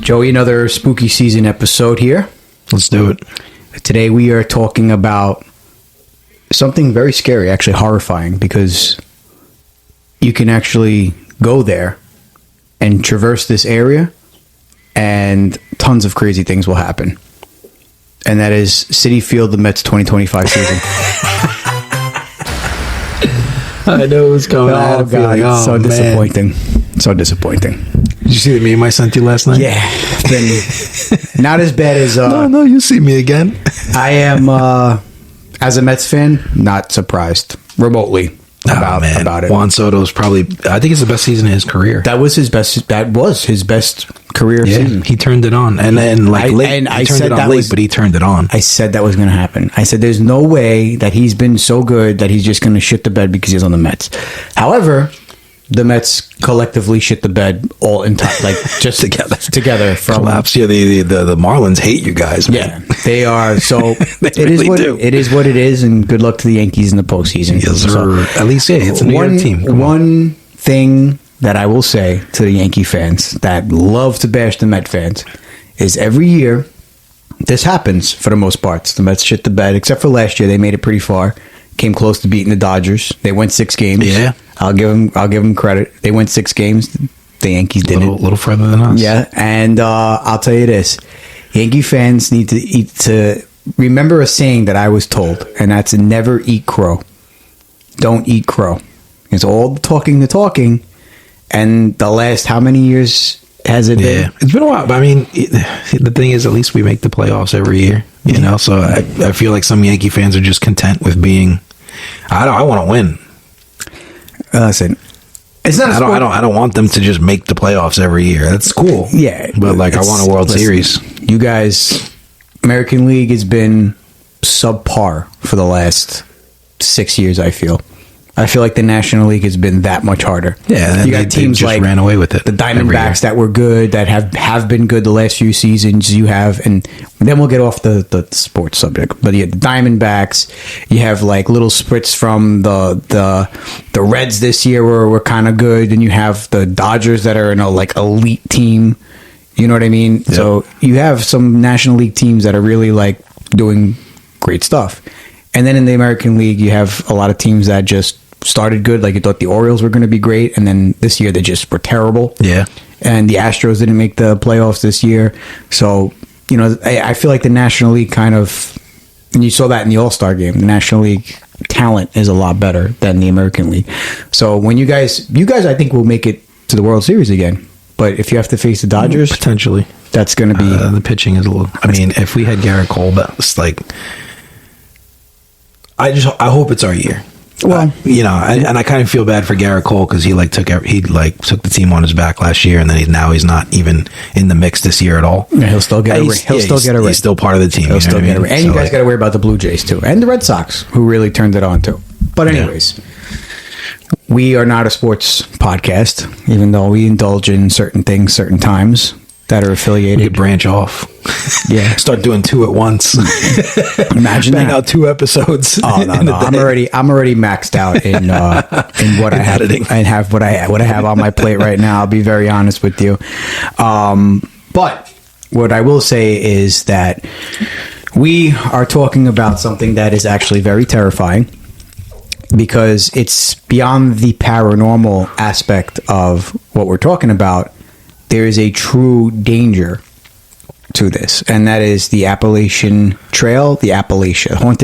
Joey, another spooky season episode here. Let's do it. Today we are talking about something very scary, actually horrifying, because you can actually go there and traverse this area and tons of crazy things will happen. And that is Citi Field, the Mets 2025 season. I know it was coming. Oh, God. Oh, so man. disappointing. So disappointing. Did you see the meme I sent you last night? Yeah. Been not as bad as... No, you see me again. I am, as a Mets fan, not surprised remotely about it. Juan Soto's probably, I think it's the best season of his career. That was his best career season. He turned it on. And then he turned it on late, but he turned it on. I said that was going to happen. I said there's no way that he's been so good that he's just going to shit the bed because he's on the Mets. However, the Mets collectively shit the bed all entire, like just together from collapse. Yeah, the Marlins hate you guys, man. Yeah, they are. So it is what it is, and good luck to the Yankees in the postseason. Yes, so, at least it's a New York team. One thing that I will say to the Yankee fans that love to bash the Met fans is every year this happens for the most part. The Mets shit the bed, except for last year. They made it pretty far. Came close to beating the Dodgers. They went 6 games. Yeah, I'll give them credit. They went 6 games. The Yankees didn't. A little further than us. Yeah, and I'll tell you this: Yankee fans need to remember a saying that I was told, and that's never eat crow. Don't eat crow. It's all the talking, and the last how many years has it been? It's been a while. But I mean, the thing is, at least we make the playoffs every year. You know, so I feel like some Yankee fans are just content with being. I want to win. Listen, it's not. I don't want them to just make the playoffs every year. That's cool. Yeah, but I want a World Series. You guys, American League has been subpar for the last 6 years. I feel like the National League has been that much harder. Yeah, you got teams just like ran away with it. The Diamondbacks that were good, that have been good the last few seasons. You have, and then we'll get off the sports subject. But you have the Diamondbacks. You have like little sprits from the Reds this year were kind of good, and you have the Dodgers that are in a like elite team. You know what I mean? Yep. So you have some National League teams that are really like doing great stuff. And then in the American League, you have a lot of teams that just started good. Like you thought the Orioles were going to be great, and then this year they just were terrible. Yeah. And the Astros didn't make the playoffs this year. So, you know, I feel like the National League kind of, and you saw that in the All-Star game, the National League talent is a lot better than the American League. So when you guys I think will make it to the World Series again. But if you have to face the Dodgers, potentially, that's going to be the pitching is a little. I mean, if we had Garrett Cole, that's like. I hope it's our year. Well, you know, and I kind of feel bad for Garrett Cole because he took the team on his back last year, and then he's not even in the mix this year at all. Yeah, he'll still get a ring. He's still part of the team. He'll still get a ring. And you guys got to worry about the Blue Jays too, and the Red Sox, who really turned it on too. But anyways, we are not a sports podcast, even though we indulge in certain things, certain times that are affiliated. We could branch off. Yeah, start doing 2 at once. Imagine bang that. out 2 episodes. Oh no, I'm already maxed out in what I have editing. I have what I have on my plate right now. I'll be very honest with you. But what I will say is that we are talking about something that is actually very terrifying because it's beyond the paranormal aspect of what we're talking about. There is a true danger to this, and that is the Appalachian Trail, haunted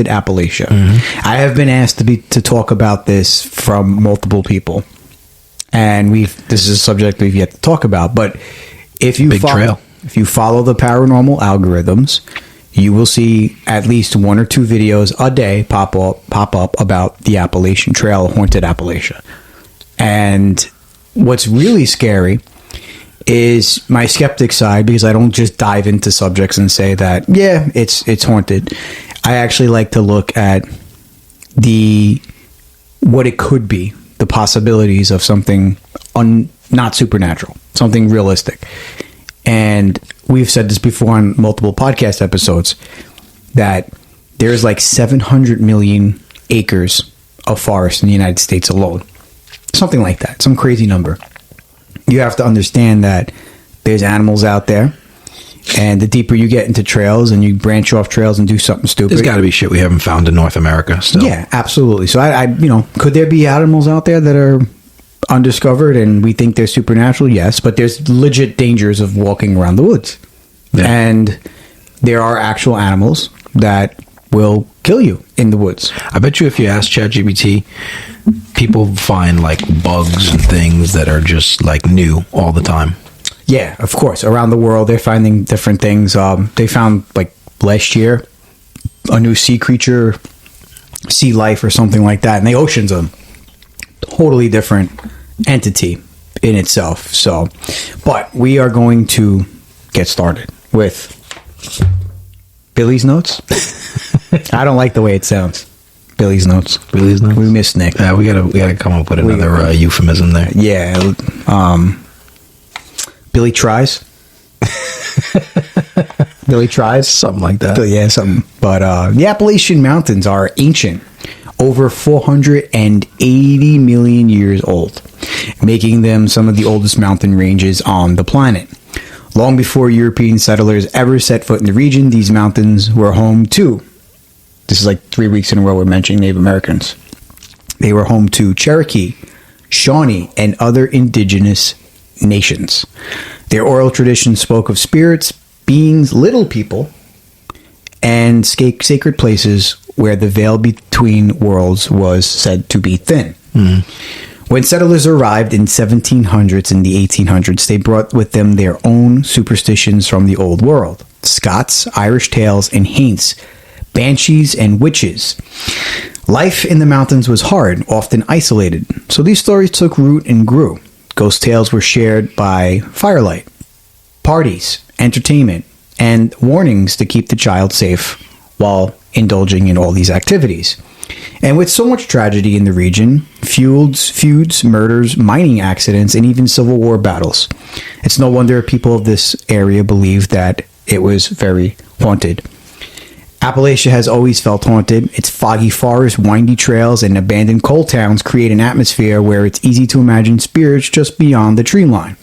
Appalachia. Mm-hmm. I have been asked to talk about this from multiple people, and this is a subject we've yet to talk about. But if you follow the paranormal algorithms, you will see at least 1 or 2 videos a day pop up about the Appalachian Trail, haunted Appalachia. And what's really scary is my skeptic side, because I don't just dive into subjects and say that, yeah, it's haunted. I actually like to look at what it could be, the possibilities of something not supernatural, something realistic. And we've said this before on multiple podcast episodes, that there's like 700 million acres of forest in the United States alone. Something like that, some crazy number. You have to understand that there's animals out there. And the deeper you get into trails and you branch off trails and do something stupid, there's got to be shit we haven't found in North America still. Yeah, absolutely. So I could there be animals out there that are undiscovered and we think they're supernatural? Yes, but there's legit dangers of walking around the woods. Yeah. And there are actual animals that will kill you in the woods. I bet you if you ask ChatGPT, people find like bugs and things that are just like new all the time. Yeah, of course. Around the world, they're finding different things. They found, like, last year, a new sea creature, sea life or something like that. And the ocean's a totally different entity in itself. So, but we are going to get started with Billy's Notes. I don't like the way it sounds. Billy's Notes. Billy's Notes? We miss Nick. Yeah, we gotta come up with another euphemism there. Yeah, Billy tries. Billy tries. Something like that. Yeah, something. But the Appalachian Mountains are ancient, over 480 million years old, making them some of the oldest mountain ranges on the planet. Long before European settlers ever set foot in the region, these mountains were home to, this is like 3 weeks in a row we're mentioning Native Americans. They were home to Cherokee, Shawnee, and other indigenous nations. Their oral tradition spoke of spirits, beings, little people, and sacred places where the veil between worlds was said to be thin. When settlers arrived in 1700s and the 1800s, they brought with them their own superstitions from the old world. Scots, Irish tales, and haints, banshees, and witches. Life in the mountains was hard, often isolated, so these stories took root and grew. Ghost tales were shared by firelight, parties, entertainment, and warnings to keep the child safe while indulging in all these activities. And with so much tragedy in the region, feuds, murders, mining accidents, and even Civil War battles, it's no wonder people of this area believe that it was very haunted. Appalachia has always felt haunted. Its foggy forests, windy trails, and abandoned coal towns create an atmosphere where it's easy to imagine spirits just beyond the tree line.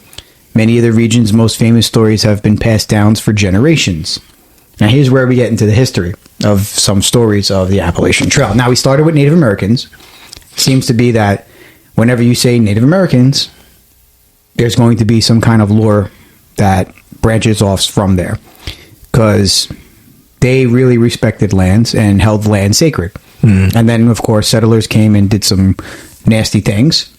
Many of the region's most famous stories have been passed down for generations. Now here's where we get into the history of some stories of the Appalachian Trail. Now we started with Native Americans. Seems to be that whenever you say Native Americans, there's going to be some kind of lore that branches off from there. Because they really respected lands and held land sacred. And then, of course, settlers came and did some nasty things.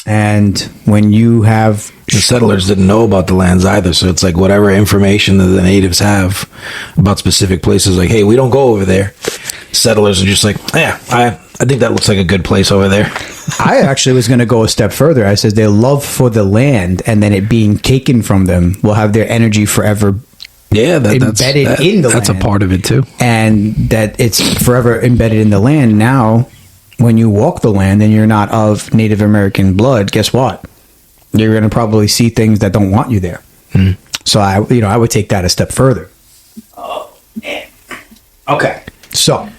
And when you have... The settlers didn't know about the lands either, so it's like whatever information that the natives have about specific places, like, hey, we don't go over there. Settlers are just like, yeah, I think that looks like a good place over there. I actually was going to go a step further. I said their love for the land and then it being taken from them will have their energy forever embedded in the land. That's a part of it too. And that it's forever embedded in the land. Now, when you walk the land and you're not of Native American blood, guess what? You're going to probably see things that don't want you there. So I would take that a step further. Oh, man. Okay. So,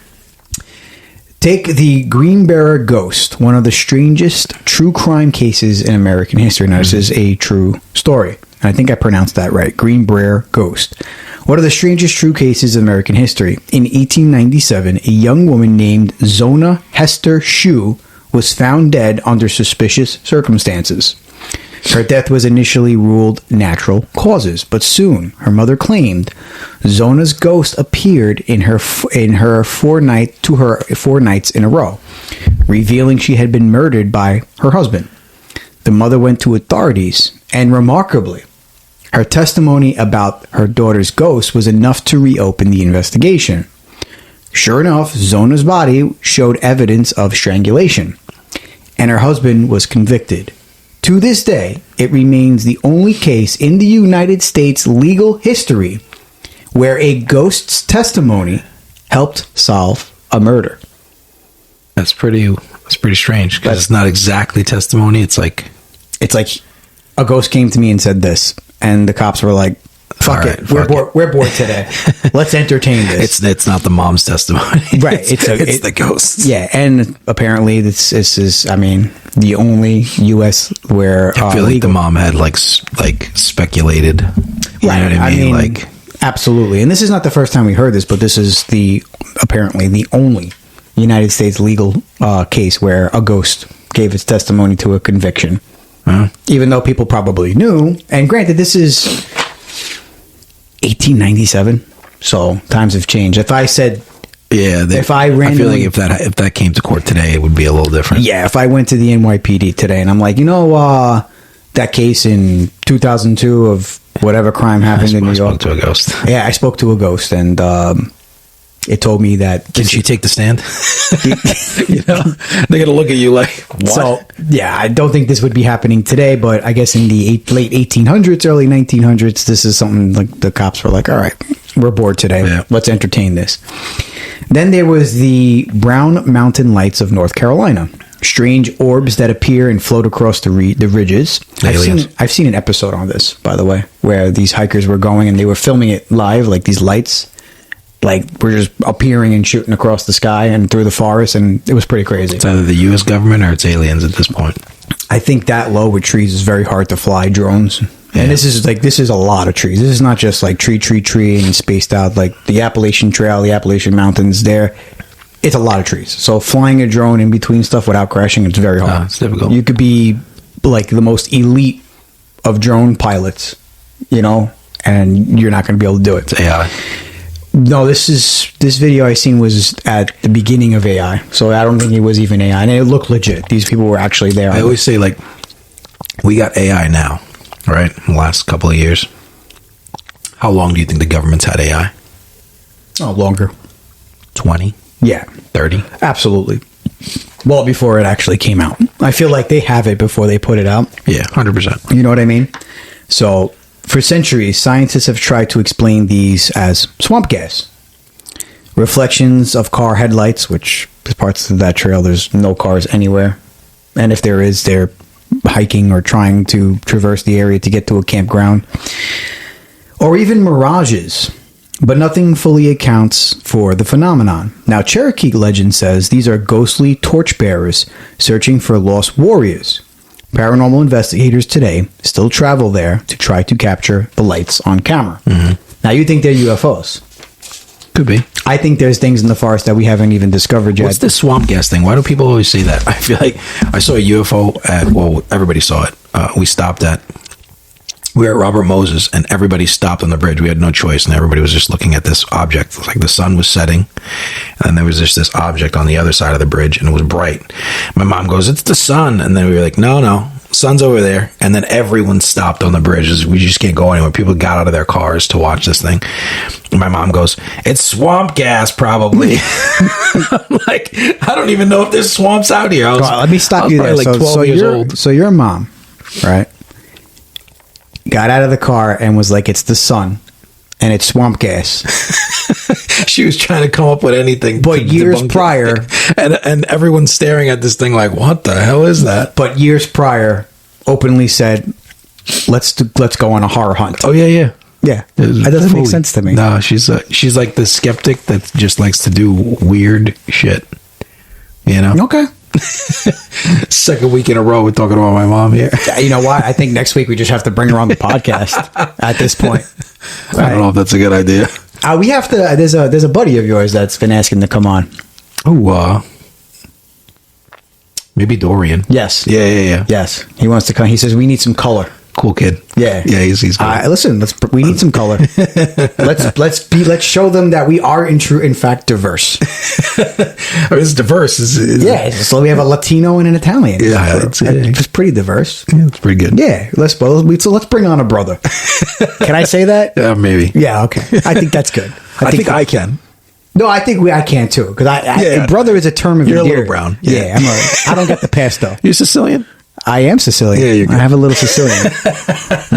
take the Green Bearer Ghost, one of the strangest true crime cases in American history. Now, this is a true story. I think I pronounced that right. Green Bearer Ghost. One of the strangest true cases in American history. In 1897, a young woman named Zona Hester Shue was found dead under suspicious circumstances. Her death was initially ruled natural causes, but soon her mother claimed Zona's ghost appeared in her 4 nights in a row, revealing she had been murdered by her husband. The mother went to authorities, and remarkably, her testimony about her daughter's ghost was enough to reopen the investigation. Sure enough, Zona's body showed evidence of strangulation, and her husband was convicted. To this day, it remains the only case in the United States legal history where a ghost's testimony helped solve a murder. That's pretty strange because it's not exactly testimony. It's like a ghost came to me and said this, and the cops were like, Fuck it. We're bored today. Let's entertain this. It's not the mom's testimony. Right. It's the ghosts. Yeah. And apparently this is, I mean, the only U.S. where I feel like the mom had like speculated. You know what I mean? Like, absolutely. And this is not the first time we heard this, but this is apparently the only United States legal case where a ghost gave its testimony to a conviction. Even though people probably knew. And granted, this is 1897, so times have changed. If I said, I feel like if that came to court today, it would be a little different. Yeah, if I went to the NYPD today and I'm like, that case in 2002 of whatever crime happened in New York. I spoke to a ghost. Yeah, I spoke to a ghost, and it told me that. Can she take the stand? They're gonna look at you like, what? So yeah, I don't think this would be happening today, but I guess in the late 1800s, early 1900s, this is something like the cops were like, all right, we're bored today. Yeah. Let's entertain this. Then there was the Brown Mountain Lights of North Carolina. Strange orbs that appear and float across the ridges. I've seen an episode on this, by the way, where these hikers were going and they were filming it live, like these lights. Like, we're just appearing and shooting across the sky and through the forest, and it was pretty crazy. It's either the U.S. government or it's aliens at this point. I think that low with trees is very hard to fly drones. Yeah. And this is a lot of trees. This is not just like tree and spaced out. Like the Appalachian Trail, the Appalachian Mountains there. It's a lot of trees. So flying a drone in between stuff without crashing, it's very hard. It's difficult. You could be like the most elite of drone pilots, and you're not going to be able to do it. It's AI. No, this video I seen was at the beginning of AI, so I don't think it was even AI, and it looked legit. These people were actually there. I always say, like, we got AI now, right? In the last couple of years. How long do you think the government's had AI? Oh, longer. 20? Yeah. 30? Absolutely. Well, before it actually came out. I feel like they have it before they put it out. Yeah, 100%. You know what I mean? So, for centuries, scientists have tried to explain these as swamp gas. Reflections of car headlights, which parts of that trail, there's no cars anywhere. And if there is, they're hiking or trying to traverse the area to get to a campground. Or even mirages. But nothing fully accounts for the phenomenon. Now, Cherokee legend says these are ghostly torchbearers searching for lost warriors. Paranormal investigators today still travel there to try to capture the lights on camera. Mm-hmm. Now, you think they're UFOs? Could be. I think there's things in the forest that we haven't even discovered yet. What's this swamp gas thing? Why do people always say that? I feel like I saw a UFO everybody saw it. We were at Robert Moses, and everybody stopped on the bridge. We had no choice, and everybody was just looking at this object. Like the sun was setting, and then there was just this object on the other side of the bridge, and it was bright. My mom goes, "It's the sun," and then we were like, "No, sun's over there." And then everyone stopped on the bridge. We just can't go anywhere. People got out of their cars to watch this thing. And my mom goes, "It's swamp gas, probably." I'm like, I don't even know if there's swamps out here. Let me stop you there. Like 12 years old. So your mom, right? Got out of the car and was like, "It's the sun, and it's swamp gas." She was trying to come up with anything. But years prior, and everyone's staring at this thing like, "What the hell is that?" But years prior, openly said, "Let's go on a horror hunt." Oh yeah. That doesn't make sense to me. No, she's like the skeptic that just likes to do weird shit. Okay. Second week in a row we're talking about my mom here. You know what? I think next week we just have to bring her on the podcast at this point. I don't know if that's a good idea. We have to. There's a buddy of yours that's been asking to come on. Oh, maybe Dorian. Yes. Yeah. Yes, he wants to come. He says we need some color. Cool kid. Yeah. He's good. Listen, we need some color. let's show them that we are in fact diverse. It's diverse. So we have a Latino and an Italian. Yeah, it's pretty diverse. Yeah, it's pretty good. Yeah, let's bring on a brother. Can I say that? Yeah, maybe. Yeah, okay. I think that's good. I think I can. No, I think I can too, because brother is a term of You're endearment. a little brown. Yeah, I don't get the pass though. You're Sicilian? I am Sicilian. Yeah, you're good. I have a little Sicilian.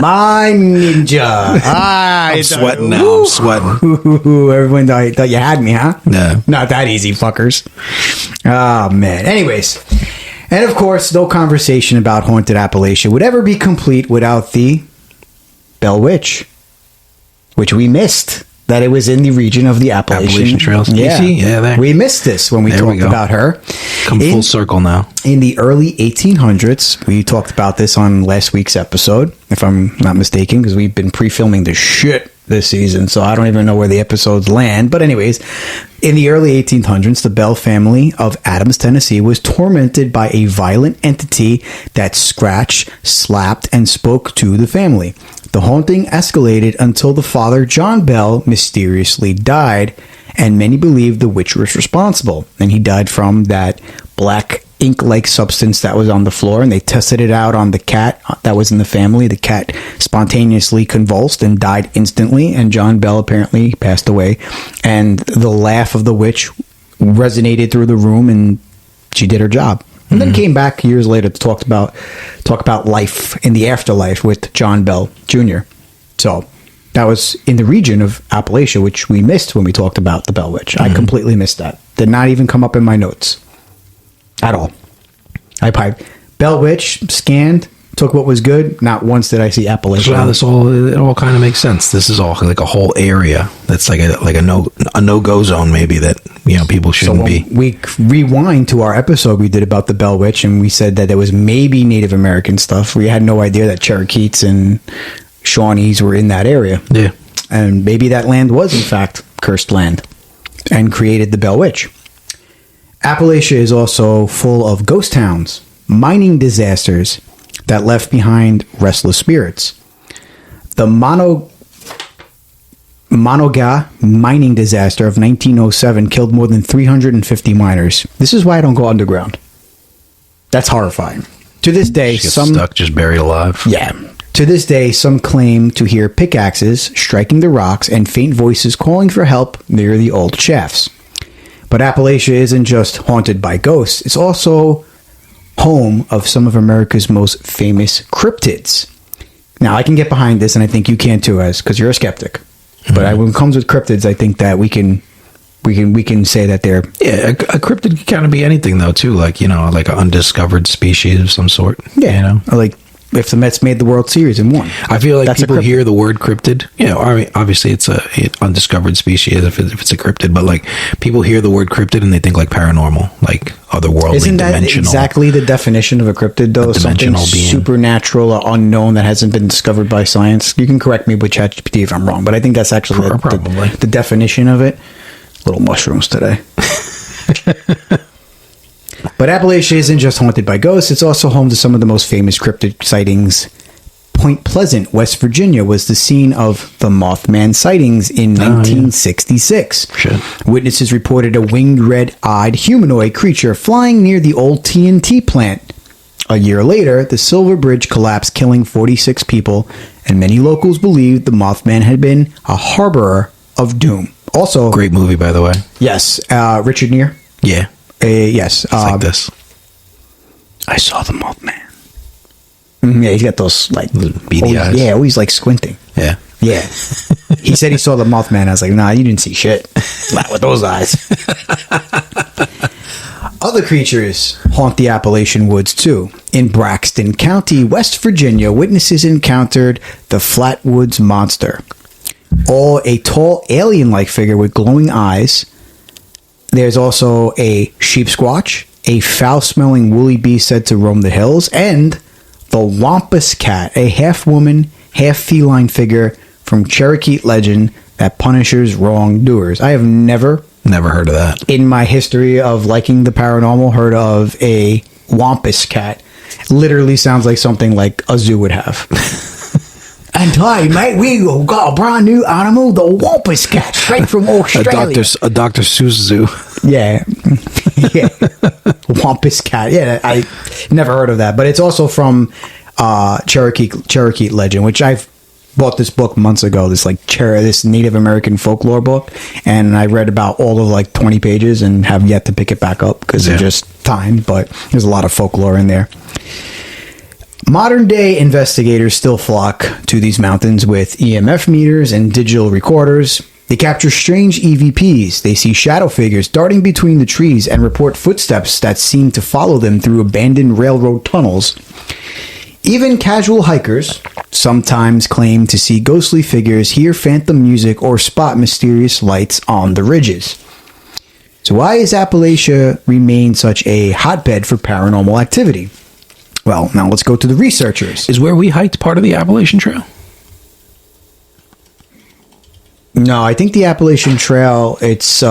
My ninja. I'm sweating now. I'm sweating. Everyone thought you had me, huh? No. Not that easy, fuckers. Oh, man. Anyways. And, of course, no conversation about haunted Appalachia would ever be complete without the Bell Witch. which we missed. That it was in the region of the Appalachian Trails. Yeah, there. We missed this when we talked about her. Come full circle now. In the early 1800s, we talked about this on last week's episode, if I'm not mistaken, because we've been pre-filming the shit this season, so I don't even know where the episodes land. But anyways, in the early 1800s, the Bell family of Adams, Tennessee, was tormented by a violent entity that scratched, slapped, and spoke to the family. The haunting escalated until the father, John Bell, mysteriously died, and many believe the witch was responsible. And he died from that black ink-like substance that was on the floor, and they tested it out on the cat that was in the family. The cat spontaneously convulsed and died instantly, and John Bell apparently passed away. And the laugh of the witch resonated through the room, and she did her job. And then came back years later to talk about life in the afterlife with John Bell Jr. So that was in the region of Appalachia, which we missed when we talked about the Bell Witch. I completely missed that. Did not even come up in my notes at all. I piped Bell Witch, scanned, took what was good. Not once did I see Appalachia. So it all kind of makes sense. This is all like a whole area that's like a no-go zone, maybe, that people shouldn't be. We rewind to our episode we did about the Bell Witch, and we said that it was maybe Native American stuff. We had no idea that Cherokees and Shawnees were in that area. Yeah. And maybe that land was, in fact, cursed land and created the Bell Witch. Appalachia is also full of ghost towns, mining disasters that left behind restless spirits. The Monoga mining disaster of 1907 killed more than 350 miners. This is why I don't go underground. That's horrifying. To this day, some stuck, just buried alive. Yeah. To this day, some claim to hear pickaxes striking the rocks and faint voices calling for help near the old shafts. But Appalachia isn't just haunted by ghosts. It's also home of some of America's most famous cryptids. Now, I can get behind this, and I think you can too, because you're a skeptic. But when it comes with cryptids, I think that we can say that they're... Yeah, a cryptid can kind of be anything, though, too. Like, like an undiscovered species of some sort. Yeah, like if the Mets made the World Series and won. I feel like people hear the word cryptid. I mean, obviously it's an undiscovered species if it's a cryptid, but like people hear the word cryptid and they think like paranormal, like otherworldly, Isn't that dimensional. Exactly the definition of a cryptid, though? Something being supernatural or unknown that hasn't been discovered by science. You can correct me with ChatGPT if I'm wrong, but I think that's actually the definition of it. Little mushrooms today. But Appalachia isn't just haunted by ghosts, it's also home to some of the most famous cryptid sightings. Point Pleasant, West Virginia, was the scene of the Mothman sightings in 1966. Shit. Witnesses reported a winged, red-eyed humanoid creature flying near the old TNT plant. A year later, the Silver Bridge collapsed, killing 46 people, and many locals believed the Mothman had been a harborer of doom. Also, great movie, by the way. Yes, Richard Gere. Yeah. Yes. It's like this. I saw the Mothman. Yeah, he's got those like beady eyes. Yeah, always like squinting. Yeah. Yeah. He said he saw the Mothman. I was like, nah, you didn't see shit. Not with those eyes. Other creatures haunt the Appalachian woods too. In Braxton County, West Virginia, witnesses encountered the Flatwoods Monster. A tall alien-like figure with glowing eyes. There's also a sheep squatch, a foul-smelling woolly beast said to roam the hills, and the Wampus Cat, a half-woman, half-feline figure from Cherokee legend that punishes wrongdoers. I have never heard of that. In my history of liking the paranormal, heard of a Wampus Cat. Literally sounds like something like a zoo would have. And today, mate, we got a brand new animal, the Wampus Cat, straight from Australia. A Dr. Seuss zoo. Yeah. Yeah. Wampus Cat. Yeah, I never heard of that. But it's also from Cherokee legend, which I've bought this book months ago, this Native American folklore book, and I read about all of like 20 pages and have yet to pick it back up because of just time, but there's a lot of folklore in there. Modern day investigators still flock to these mountains with EMF meters and digital recorders. They capture strange EVPs. They see shadow figures darting between the trees and report footsteps that seem to follow them through abandoned railroad tunnels. Even casual hikers sometimes claim to see ghostly figures, hear phantom music, or spot mysterious lights on the ridges. So why is Appalachia remain such a hotbed for paranormal activity? Well, now let's go to the researchers. Is where we hiked part of the Appalachian Trail? No, I think the Appalachian Trail, it's...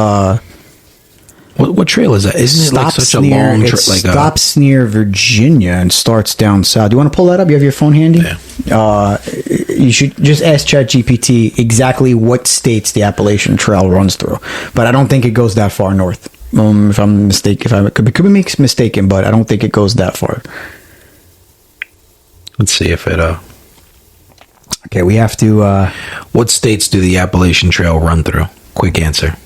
What trail is that? Isn't it like such a long trail? It stops near Virginia and starts down south. Do you want to pull that up? You have your phone handy? Yeah. You should just ask ChatGPT exactly what states the Appalachian Trail runs through. But I don't think it goes that far north. If I'm mistaken, could be mistaken, but I don't think it goes that far. Let's see if it... Okay, we have to... What states do the Appalachian Trail run through? Quick answer.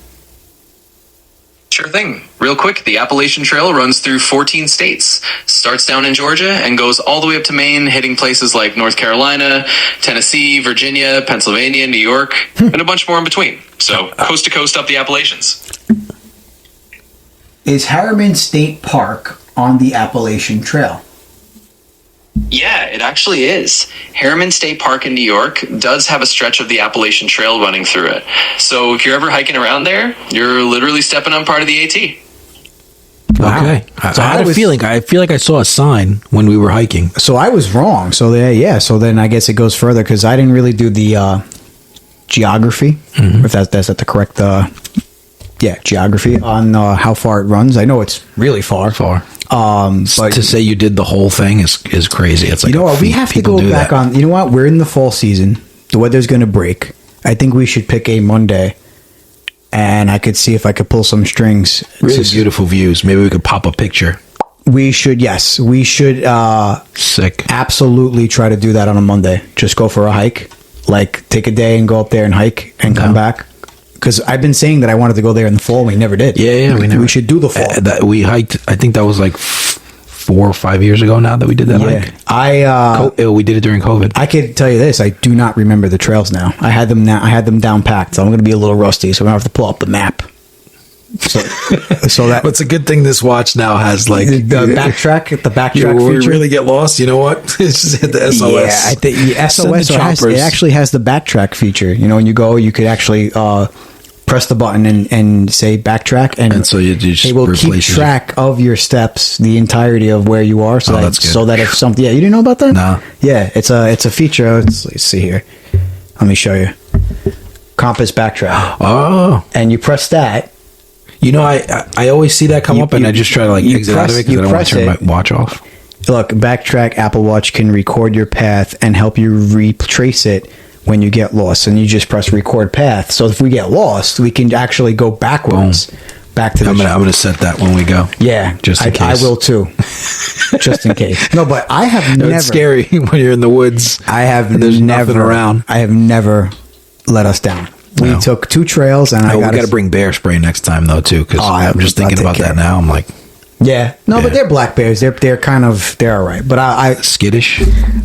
Sure thing. Real quick, the Appalachian Trail runs through 14 states. Starts down in Georgia and goes all the way up to Maine, hitting places like North Carolina, Tennessee, Virginia, Pennsylvania, New York, and a bunch more in between. So, coast to coast up the Appalachians. Is Harriman State Park on the Appalachian Trail? Yeah, it actually is. Harriman State Park in New York does have a stretch of the Appalachian Trail running through it. So if you're ever hiking around there, you're literally stepping on part of the AT. Wow. Okay. So I had a feeling. I feel like I saw a sign when we were hiking. So I was wrong. So so then I guess it goes further because I didn't really do the geography, if that's the correct geography on how far it runs. I know it's really far. But to say you did the whole thing is crazy. It's like, you know what, we have to go back on. You know what, we're in the fall season. The weather's going to break. I think we should pick a Monday, and I could see if I could pull some strings. Really beautiful views. Maybe we could pop a picture. We should, yes, we should. Sick. Absolutely try to do that on a Monday. Just go for a hike, like take a day and go up there and hike and come back. Because I've been saying that I wanted to go there in the fall, and we never did. Yeah, we should do the fall. We hiked. I think that was like 4 or 5 years ago now that we did that hike. We did it during COVID. I could tell you this: I do not remember the trails now. I had them down packed, so I'm going to be a little rusty. So I'm going to have to pull up the map. So that. It's a good thing this watch now has like the backtrack feature. When we really get lost, you know what? Just hit the SOS. Yeah, I think SOS. It actually has the backtrack feature. You know, when you go, you could actually press the button and say backtrack, and so you just it will keep track of your steps, the entirety of where you are. So that if something, you didn't know about that? No. Yeah, it's a feature. Let's see here. Let me show you. Compass backtrack. Oh, and you press that. You know, I always see that come up, and I just try to exit out of it because I don't want to turn my watch off. Look, Backtrack Apple Watch can record your path and help you retrace it when you get lost. And you just press record path. So if we get lost, we can actually go backwards back to the. I'm gonna set that when we go. Yeah, just in case. I will too, just in case. No, but I have never. It's scary when you're in the woods. There's nothing around. I have never let us down. We took 2 trails, and we got to bring bear spray next time though too, because I'm just thinking about that now. I'm like, but they're black bears. They're all right. But I skittish.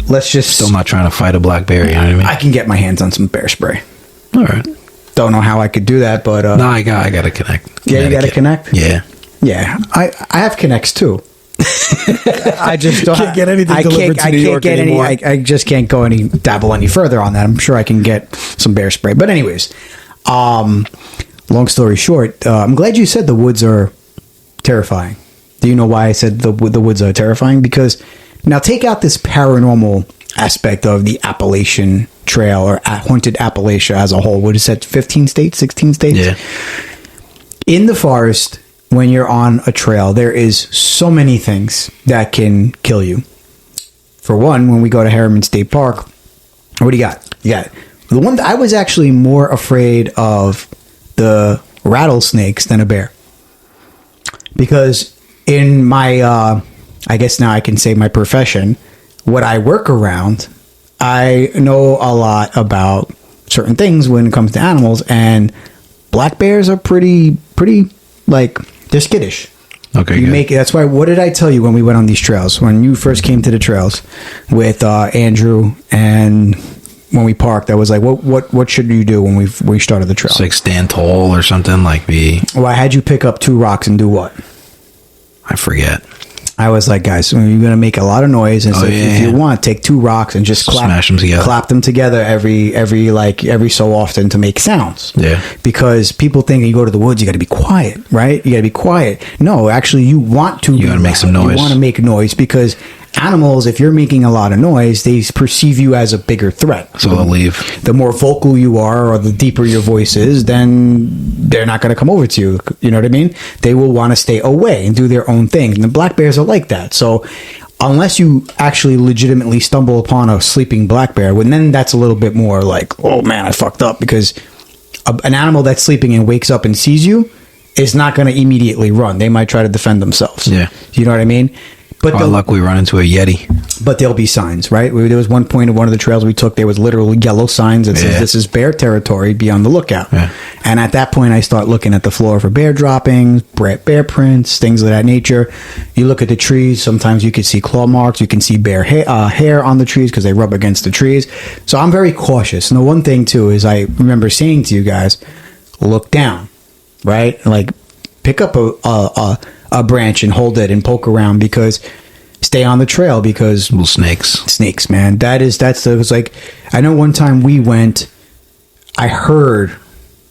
Let's just still not trying to fight a black bear. You know what I mean? I can get my hands on some bear spray. All right. Don't know how I could do that, but no, I got to connect. Yeah, you got to connect. Yeah. I have connects too. I just don't can't get anything delivered to New York anymore. I just can't go dabble any further on that. I'm sure I can get some bear spray. But anyways, long story short, I'm glad you said the woods are terrifying. Do you know why I said the woods are terrifying? Because now take out this paranormal aspect of the Appalachian Trail or haunted Appalachia as a whole. What is that? 15 states, 16 states? Yeah. In the forest, when you're on a trail, there is so many things that can kill you. For one, when we go to Harriman State Park, what do you got? You got the one that I was actually more afraid of the rattlesnakes than a bear. Because in my, I guess now I can say my profession, what I work around, I know a lot about certain things when it comes to animals, and black bears are pretty like, they're skittish. Okay, that's why. What did I tell you when we went on these trails? When you first came to the trails with Andrew, and when we parked, I was like, "What should you do when we started the trail?" It's like stand tall or something. Like Well, I had you pick up 2 rocks and do what? I forget. I was like, guys, you're going to make a lot of noise. And so if you want, take 2 rocks and just smash them together. Clap them together every so often to make sounds. Yeah. Because people think you go to the woods, you got to be quiet, right? You got to be quiet. No, actually, you want to. You got to make some noise. You want to make noise because animals, if you're making a lot of noise, they perceive you as a bigger threat. So they'll leave. The more vocal you are or the deeper your voice is, then they're not going to come over to you. You know what I mean? They will want to stay away and do their own thing. And the black bears are like that. So unless you actually legitimately stumble upon a sleeping black bear, then that's a little bit more like, oh man, I fucked up. Because an animal that's sleeping and wakes up and sees you is not going to immediately run. They might try to defend themselves. Yeah. You know what I mean? But luck we run into a Yeti. But there'll be signs, right? There was one point in one of the trails we took, there was literally yellow signs that says this is bear territory, be on the lookout. Yeah. And at that point, I start looking at the floor for bear droppings, bear prints, things of that nature. You look at the trees, sometimes you can see claw marks, you can see bear hair on the trees because they rub against the trees. So I'm very cautious. And the one thing, too, is I remember saying to you guys, look down, right? Like, pick up a branch and hold it and poke around because stay on the trail because little snakes, man. It's like, I know one time we went, I heard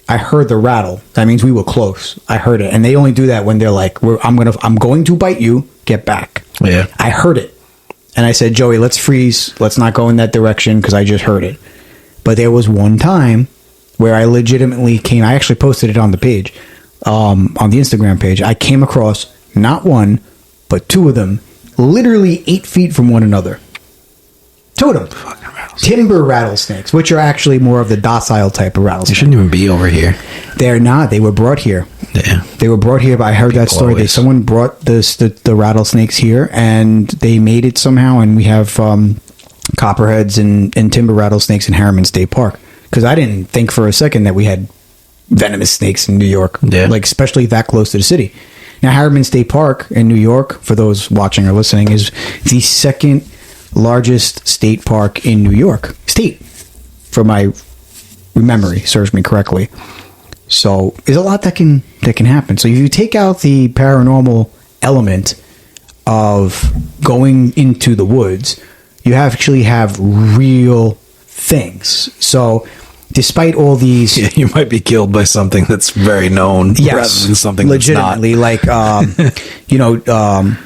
the rattle. That means we were close. I heard it. And they only do that when they're like, I'm going to bite you, get back. Yeah. I heard it. And I said, Joey, let's freeze. Let's not go in that direction because I just heard it. But there was one time where I legitimately I actually posted it on the page. On the Instagram page, I came across not one, but 2 of them, literally 8 feet from one another. 2 of them. Timber rattlesnakes, which are actually more of the docile type of rattlesnakes. They shouldn't even be over here. They're not. They were brought here. Yeah. They were brought here, but I heard that story. Someone brought the rattlesnakes here, and they made it somehow, and we have copperheads and timber rattlesnakes in Harriman State Park. Because I didn't think for a second that we had venomous snakes in New York, like especially that close to the city. Now, Harriman State Park in New York, for those watching or listening, is the 2nd largest state park in New York State, for my memory serves me correctly. So, there's a lot that can happen. So, if you take out the paranormal element of going into the woods, you actually have real things. So, despite all these, you might be killed by something that's very known, rather than something legitimately that's not. like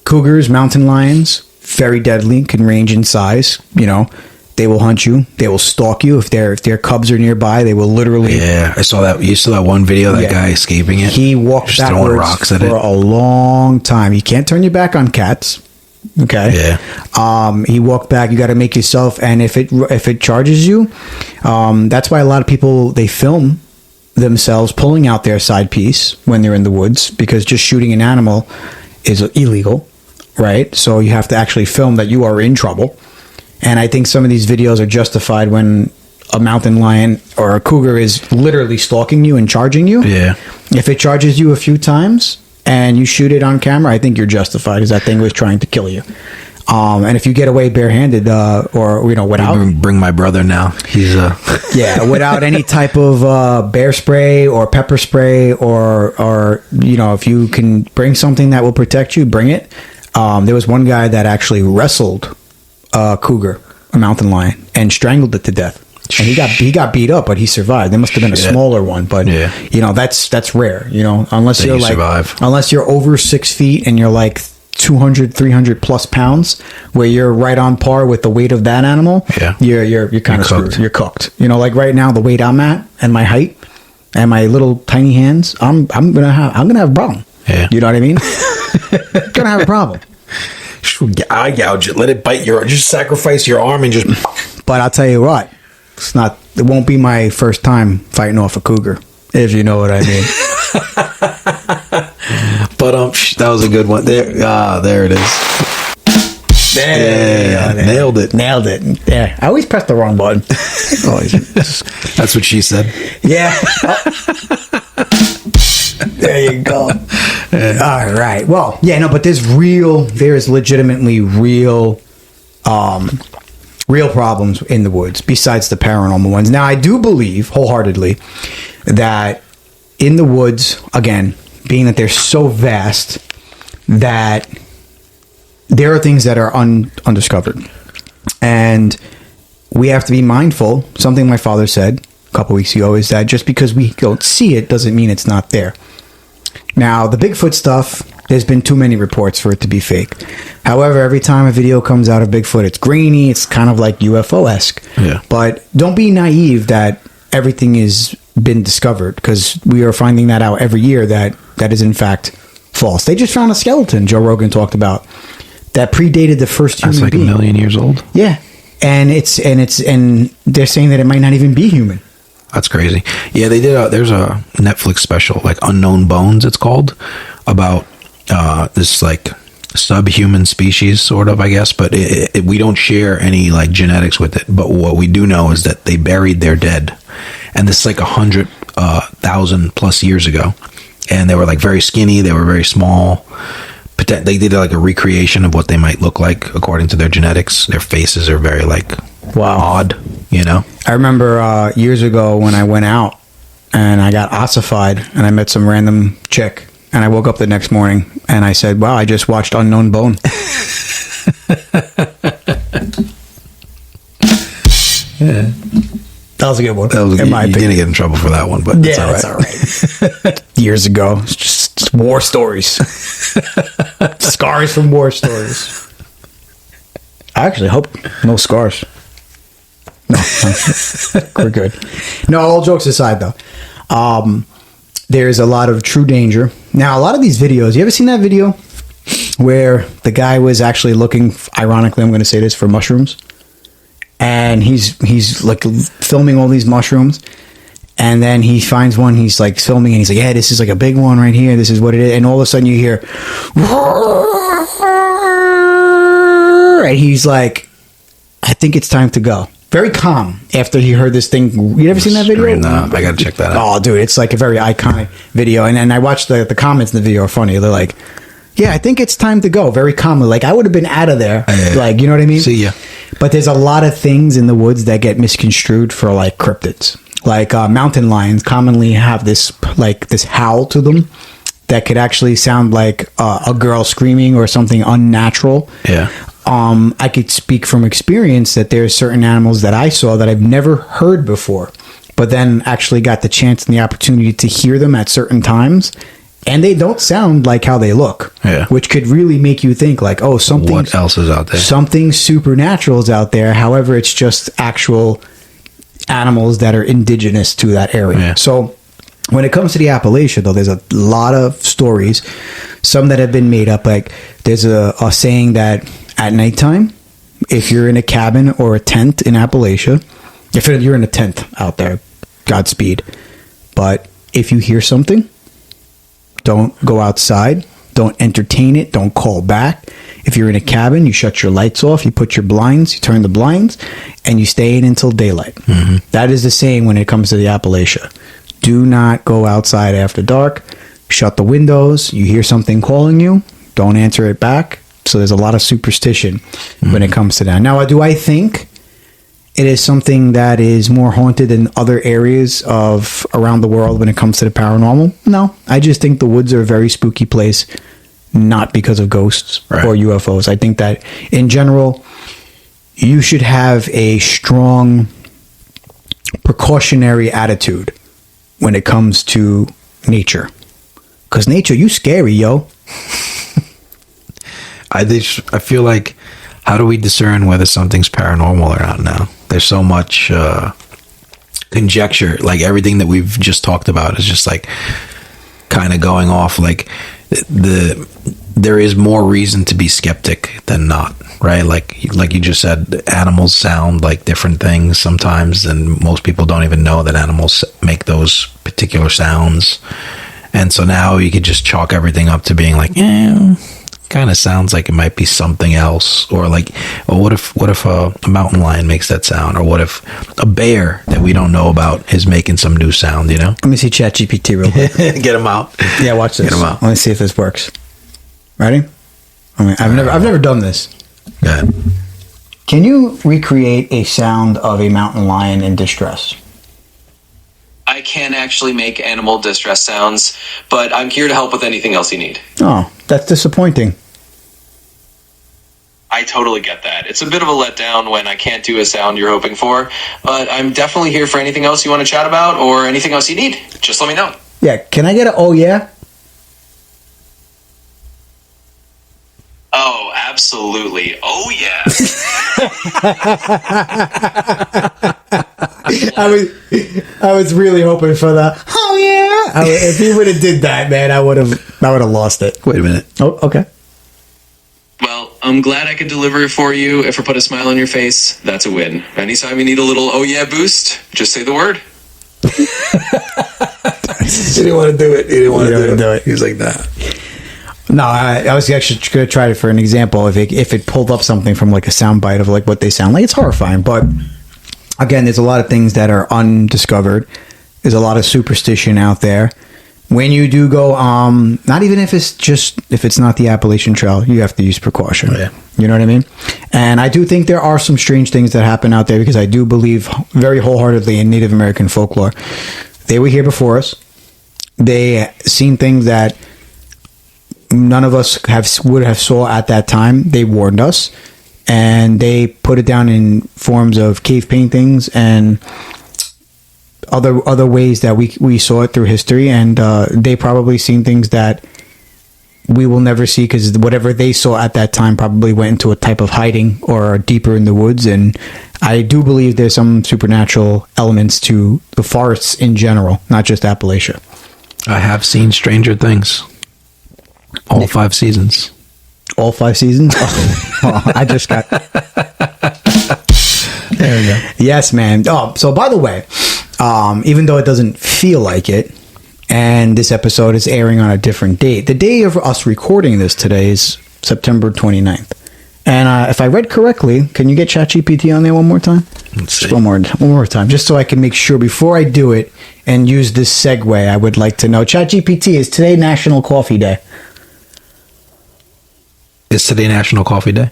cougars, mountain lions, very deadly, can range in size. They will hunt you, they will stalk you. If their cubs are nearby, they will literally. Yeah, I saw that. You saw that one video, that guy escaping it. He walked backwards rocks at for a long time. You can't turn your back on cats. Okay. Yeah. He walked back. You got to make yourself, and if it charges you, that's why a lot of people, they film themselves pulling out their side piece when they're in the woods, because just shooting an animal is illegal, right? So you have to actually film that you are in trouble. And I think some of these videos are justified when a mountain lion or a cougar is literally stalking you and charging you. Yeah. If it charges you a few times and you shoot it on camera, I think you're justified because that thing was trying to kill you. And if you get away barehanded, or without bring my brother now, he's without any type of bear spray or pepper spray, or if you can bring something that will protect you, bring it. There was one guy that actually wrestled a cougar, a mountain lion, and strangled it to death. And he got beat up, but he survived. There must have been a smaller one, but that's rare. Unless you're over 6 feet and you're like 200, 300 plus pounds, where you're right on par with the weight of that animal. Yeah, you're kind of screwed. You're cooked. Like right now, the weight I'm at and my height and my little tiny hands, I'm gonna have a problem. Yeah, you know what I mean? Gonna have a problem. Eye gouge it. Let it bite just sacrifice your arm and just. But I'll tell you what. It won't be my first time fighting off a cougar, if you know what I mean. But that was a good one. There it is. Nailed it. Yeah, I always press the wrong button. That's what she said. Yeah. There you go. All right. Well, but there is legitimately real problems in the woods besides the paranormal ones. Now, I do believe wholeheartedly that in the woods, again, being that they're so vast, that there are things that are undiscovered. And we have to be mindful. Something my father said a couple weeks ago is that just because we don't see it doesn't mean it's not there. Now, the Bigfoot stuff, there's been too many reports for it to be fake. However, every time a video comes out of Bigfoot, it's grainy. It's kind of like UFO-esque. Yeah. But don't be naive that everything has been discovered, because we are finding that out every year that is in fact false. They just found a skeleton Joe Rogan talked about that predated the first human That's like being. 1 million years old. Yeah. And they're saying that it might not even be human. That's crazy. Yeah, they did. There's a Netflix special, like Unknown Bones, it's called, about this like subhuman species, sort of, I guess. But we don't share any like genetics with it. But what we do know is that they buried their dead, and this is like 100,000 plus years ago. And they were like very skinny. They were very small. They did like a recreation of what they might look like according to their genetics. Their faces are very like odd, you know. I remember years ago when I went out and I got ossified and I met some random chick, and I woke up the next morning and I said, wow, I just watched Unknown Bone. Yeah. That was a good one. That was in my you opinion. didn't get in trouble for that one, but Yeah, it's it's all right. Years ago, it's just war stories. Scars from war stories. I actually hope no scars. No, we're good. No, all jokes aside, though, there's a lot of true danger. Now, a lot of these videos, you ever seen that video where the guy was actually looking, ironically, I'm going to say this, for mushrooms? And he's like filming all these mushrooms, and then he finds one, he's like filming, and he's like, yeah, this is like a big one right here, this is what it is, and all of a sudden you hear, and he's like, I think it's time to go. Very calm after he heard this thing. You ever seen that video? No, I gotta check that out. Oh, dude, it's like a very iconic video, and I watched the comments in the video are funny. They're like, yeah, I think it's time to go. Very calmly, like I would have been out of there, like, you know what I mean? See ya. But there's a lot of things in the woods that get misconstrued for like cryptids. Like mountain lions commonly have this howl to them that could actually sound like a girl screaming or something unnatural. Yeah. I could speak from experience that there's certain animals that I saw that I've never heard before, but then actually got the chance and the opportunity to hear them at certain times. And they don't sound like how they look, which could really make you think like, oh, something. What else is out there? Something supernatural is out there. However, it's just actual animals that are indigenous to that area. Yeah. So when it comes to the Appalachia, though, there's a lot of stories, some that have been made up. Like there's a saying that at nighttime, if you're in a cabin or a tent in Appalachia, if you're in a tent out there, Godspeed. But if you hear something, don't go outside. Don't entertain it. Don't call back. If you're in a cabin, you shut your lights off. You put your blinds. You turn the blinds, and you stay in until daylight. Mm-hmm. That is the saying when it comes to the Appalachia. Do not go outside after dark. Shut the windows. You hear something calling you, don't answer it back. So there's a lot of superstition when it comes to that. Now, do I think it is something that is more haunted than other areas of around the world when it comes to the paranormal? No, I just think the woods are a very spooky place, not because of ghosts or UFOs. I think that in general, you should have a strong precautionary attitude when it comes to nature. Because nature, you scary, yo. I feel like, how do we discern whether something's paranormal or not now? There's so much conjecture. Like everything that we've just talked about is just like kind of going off. Like there is more reason to be skeptic than not, right? Like you just said, animals sound like different things sometimes, and most people don't even know that animals make those particular sounds. And so now you could just chalk everything up to being like, kind of sounds like it might be something else. Or like, well, what if a mountain lion makes that sound? Or what if a bear that we don't know about is making some new sound, you know? Let me see ChatGPT real quick. Get him out. Yeah, watch this. Get him out. Let me see if this works. Ready? I've never done this. Go ahead. Can you recreate a sound of a mountain lion in distress? I can actually make animal distress sounds, but I'm here to help with anything else you need. Oh, that's disappointing. I totally get that. It's a bit of a letdown when I can't do a sound you're hoping for, but I'm definitely here for anything else you want to chat about or anything else you need. Just let me know. Yeah, can I get a oh yeah? Oh, absolutely. Oh, yeah. I was really hoping for the oh yeah. If he would have did that, man, I would have lost it. Wait a minute. Oh, okay. Well, I'm glad I could deliver it for you. If I put a smile on your face, that's a win. Anytime you need a little oh yeah boost, just say the word. He didn't want to do it. He didn't want to do it. He was like, nah. No, I was actually going to try it for an example. If it pulled up something from like a soundbite of like what they sound like, it's horrifying. But again, there's a lot of things that are undiscovered. There's a lot of superstition out there. When you do go, not even if it's not the Appalachian Trail, you have to use precaution. Oh, yeah. You know what I mean? And I do think there are some strange things that happen out there because I do believe very wholeheartedly in Native American folklore. They were here before us. They seen things that none of us would have saw at that time. They warned us, and they put it down in forms of cave paintings and other ways that we saw it through history. And they probably seen things that we will never see because whatever they saw at that time probably went into a type of hiding or deeper in the woods. And I do believe there's some supernatural elements to the forests in general, not just Appalachia. I have seen Stranger Things. All 5 seasons. All 5 seasons? Oh, I just got... There we go. Yes, man. Oh, so by the way, even though it doesn't feel like it, and this episode is airing on a different date, the day of us recording this today is September 29th. And if I read correctly, can you get ChatGPT on there one more time? Just one more time, just so I can make sure before I do it and use this segue, I would like to know. ChatGPT, is today National Coffee Day? Is today National Coffee Day?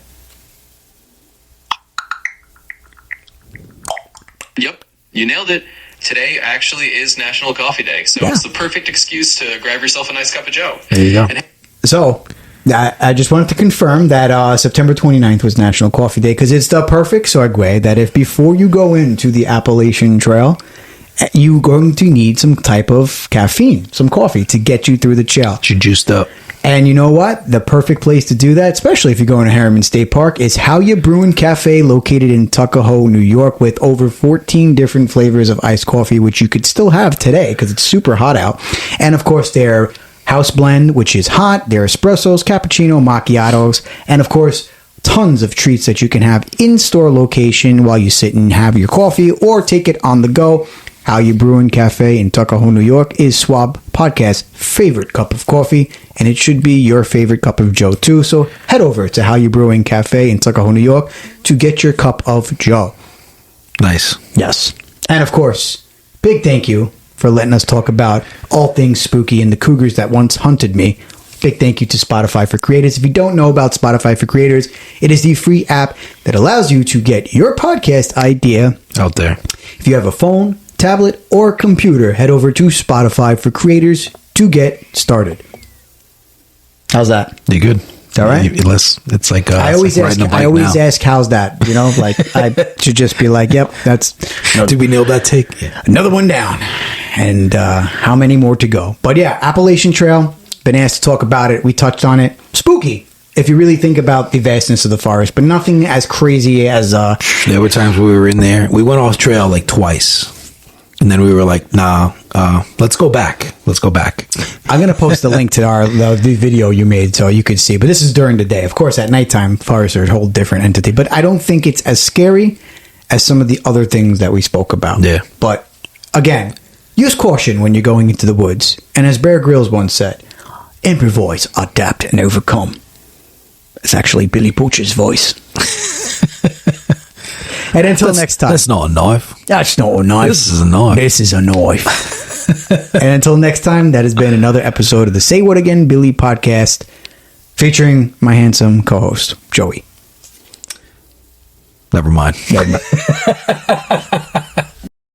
Yep, you nailed it. Today actually is National Coffee Day, so it's the perfect excuse to grab yourself a nice cup of joe. There you go. So, I just wanted to confirm that September 29th was National Coffee Day because it's the perfect segue that if before you go into the Appalachian Trail, you're going to need some type of caffeine, some coffee to get you through the trail. You juiced up. And you know what? The perfect place to do that, especially if you're going to Harriman State Park, is How You Brewin' Cafe, located in Tuckahoe, New York, with over 14 different flavors of iced coffee, which you could still have today because it's super hot out. And of course, their house blend, which is hot, their espressos, cappuccino, macchiatos, and of course, tons of treats that you can have in-store location while you sit and have your coffee or take it on the go. How You Brewin' Cafe in Tuckahoe, New York is Swab Podcast's favorite cup of coffee, and it should be your favorite cup of joe too. So head over to How You Brewin' Cafe in Tuckahoe, New York to get your cup of joe. Nice. Yes. And of course, big thank you for letting us talk about all things spooky and the cougars that once hunted me. Big thank you to Spotify for Creators. If you don't know about Spotify for Creators, it is the free app that allows you to get your podcast idea out there. If you have a phone, tablet, or computer, head over to Spotify for Creators to get started. How's that? You good? All right. It's like I always ask, how's that? You know, like I should just be like, yep, that's. Did we nail that take? Yeah. Another one down, and how many more to go? But yeah, Appalachian Trail. Been asked to talk about it. We touched on it. Spooky, if you really think about the vastness of the forest, but nothing as crazy as. There were times where we were in there. We went off trail like twice. And then we were like, nah, let's go back. Let's go back. I'm going to post a link to the video you made so you could see. But this is during the day. Of course, at nighttime, forests are a whole different entity. But I don't think it's as scary as some of the other things that we spoke about. Yeah. But again, use caution when you're going into the woods. And as Bear Grylls once said, improvise, adapt, and overcome. It's actually Billy Poacher's voice. And until next time. That's not a knife. That's not a knife. This is a knife. This is a knife. And until next time, that has been another episode of the Say What Again Billy podcast featuring my handsome co-host, Joey. Never mind.